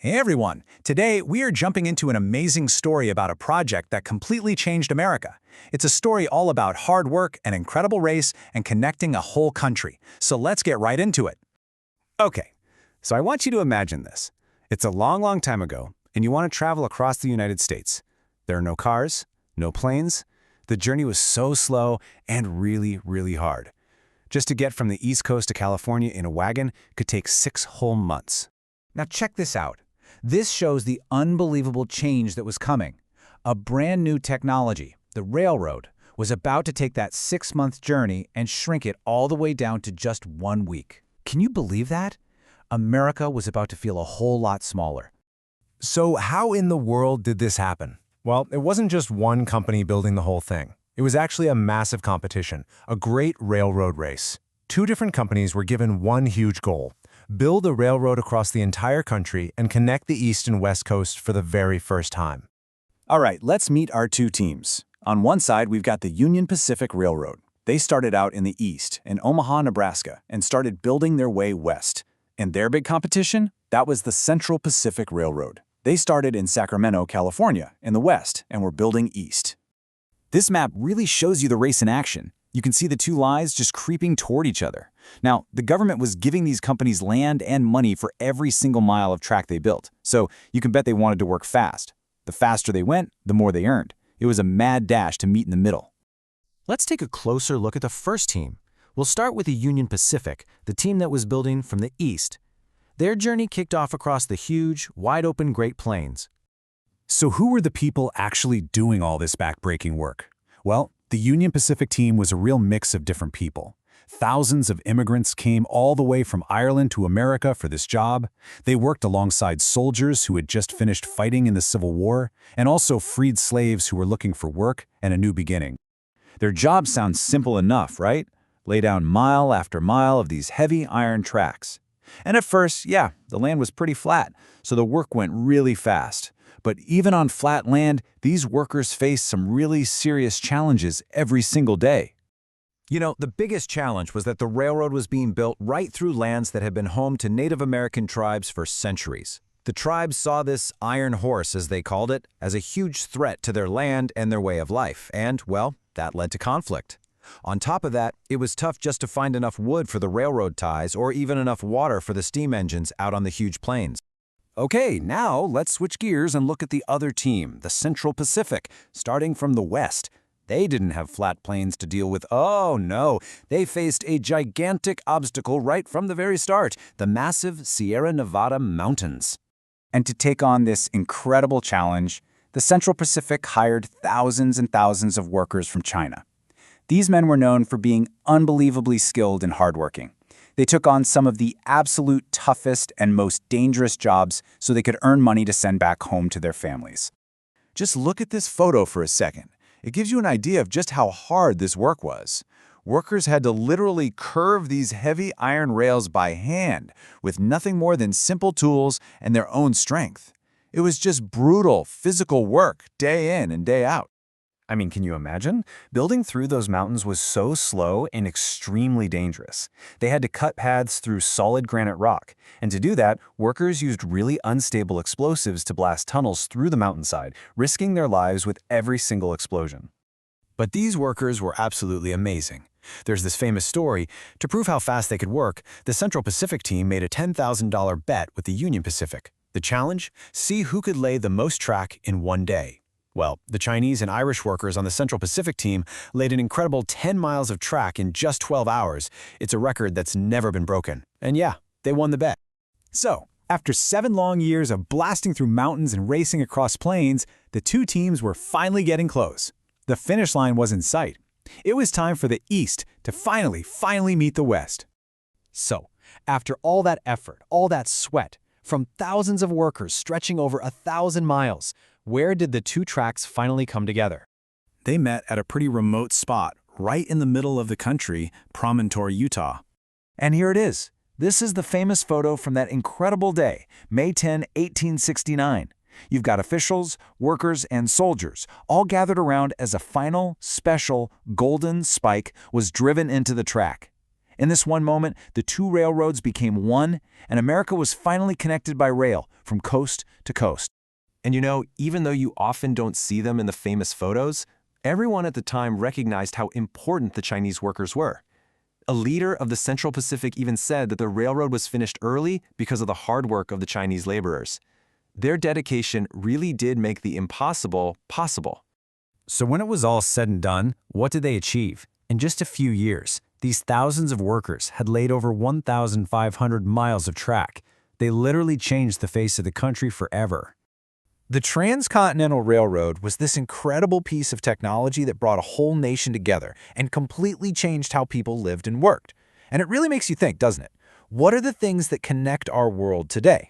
Hey everyone! Today we are jumping into an amazing story about a project that completely changed America. It's a story all about hard work, an incredible race, and connecting a whole country. So let's get right into it. Okay, so I want you to imagine this. It's a long, long time ago, and you want to travel across the United States. There are no cars, no planes. The journey was so slow and really, really hard. Just to get from the East Coast to California in a wagon could take 6 whole months. Now check this out. This shows the unbelievable change that was coming. A brand new technology, the railroad, was about to take that 6-month journey and shrink it all the way down to just 1 week. Can you believe that? America was about to feel a whole lot smaller. So how in the world did this happen? Well, it wasn't just one company building the whole thing. It was actually a massive competition, a great railroad race. 2 different companies were given one huge goal: build a railroad across the entire country and connect the East and West Coast for the very first time. All right, let's meet our 2 teams. On one side, we've got the Union Pacific Railroad. They started out in the East, in Omaha, Nebraska, and started building their way west. And their big competition? That was the Central Pacific Railroad. They started in Sacramento, California, in the West, and were building east. This map really shows you the race in action. You can see the 2 lines just creeping toward each other. Now, the government was giving these companies land and money for every single mile of track they built, so you can bet they wanted to work fast. The faster they went, the more they earned. It was a mad dash to meet in the middle. Let's take a closer look at the first team. We'll start with the Union Pacific, the team that was building from the east. Their journey kicked off across the huge, wide-open Great Plains. So who were the people actually doing all this backbreaking work? Well, the Union Pacific team was a real mix of different people. Thousands of immigrants came all the way from Ireland to America for this job. They worked alongside soldiers who had just finished fighting in the Civil War, and also freed slaves who were looking for work and a new beginning. Their job sounds simple enough, right? Lay down mile after mile of these heavy iron tracks. And at first, yeah, the land was pretty flat, so the work went really fast. But even on flat land, these workers faced some really serious challenges every single day. You know, the biggest challenge was that the railroad was being built right through lands that had been home to Native American tribes for centuries. The tribes saw this iron horse, as they called it, as a huge threat to their land and their way of life, and, well, that led to conflict. On top of that, it was tough just to find enough wood for the railroad ties or even enough water for the steam engines out on the huge plains. Okay, now let's switch gears and look at the other team, the Central Pacific, starting from the west. They didn't have flat plains to deal with. Oh no, they faced a gigantic obstacle right from the very start, the massive Sierra Nevada mountains. And to take on this incredible challenge, the Central Pacific hired thousands and thousands of workers from China. These men were known for being unbelievably skilled and hardworking. They took on some of the absolute toughest and most dangerous jobs so they could earn money to send back home to their families. Just look at this photo for a second. It gives you an idea of just how hard this work was. Workers had to literally curve these heavy iron rails by hand with nothing more than simple tools and their own strength. It was just brutal, physical work day in and day out. I mean, can you imagine? Building through those mountains was so slow and extremely dangerous. They had to cut paths through solid granite rock, and to do that, workers used really unstable explosives to blast tunnels through the mountainside, risking their lives with every single explosion. But these workers were absolutely amazing. There's this famous story. To prove how fast they could work, the Central Pacific team made a $10,000 bet with the Union Pacific. The challenge? See who could lay the most track in one day. Well, the Chinese and Irish workers on the Central Pacific team laid an incredible 10 miles of track in just 12 hours. It's a record that's never been broken. And yeah, they won the bet. So, after 7 long years of blasting through mountains and racing across plains, the 2 teams were finally getting close. The finish line was in sight. It was time for the East to finally meet the West. So, after all that effort, all that sweat, from thousands of workers stretching over 1,000 miles, where did the 2 tracks finally come together? They met at a pretty remote spot, right in the middle of the country, Promontory, Utah. And here it is. This is the famous photo from that incredible day, May 10, 1869. You've got officials, workers, and soldiers all gathered around as a final, special, golden spike was driven into the track. In this one moment, the two railroads became one, and America was finally connected by rail from coast to coast. And you know, even though you often don't see them in the famous photos, everyone at the time recognized how important the Chinese workers were. A leader of the Central Pacific even said that the railroad was finished early because of the hard work of the Chinese laborers. Their dedication really did make the impossible possible. So when it was all said and done, what did they achieve? In just a few years, these thousands of workers had laid over 1,500 miles of track. They literally changed the face of the country forever. The Transcontinental Railroad was this incredible piece of technology that brought a whole nation together and completely changed how people lived and worked. And it really makes you think, doesn't it? What are the things that connect our world today?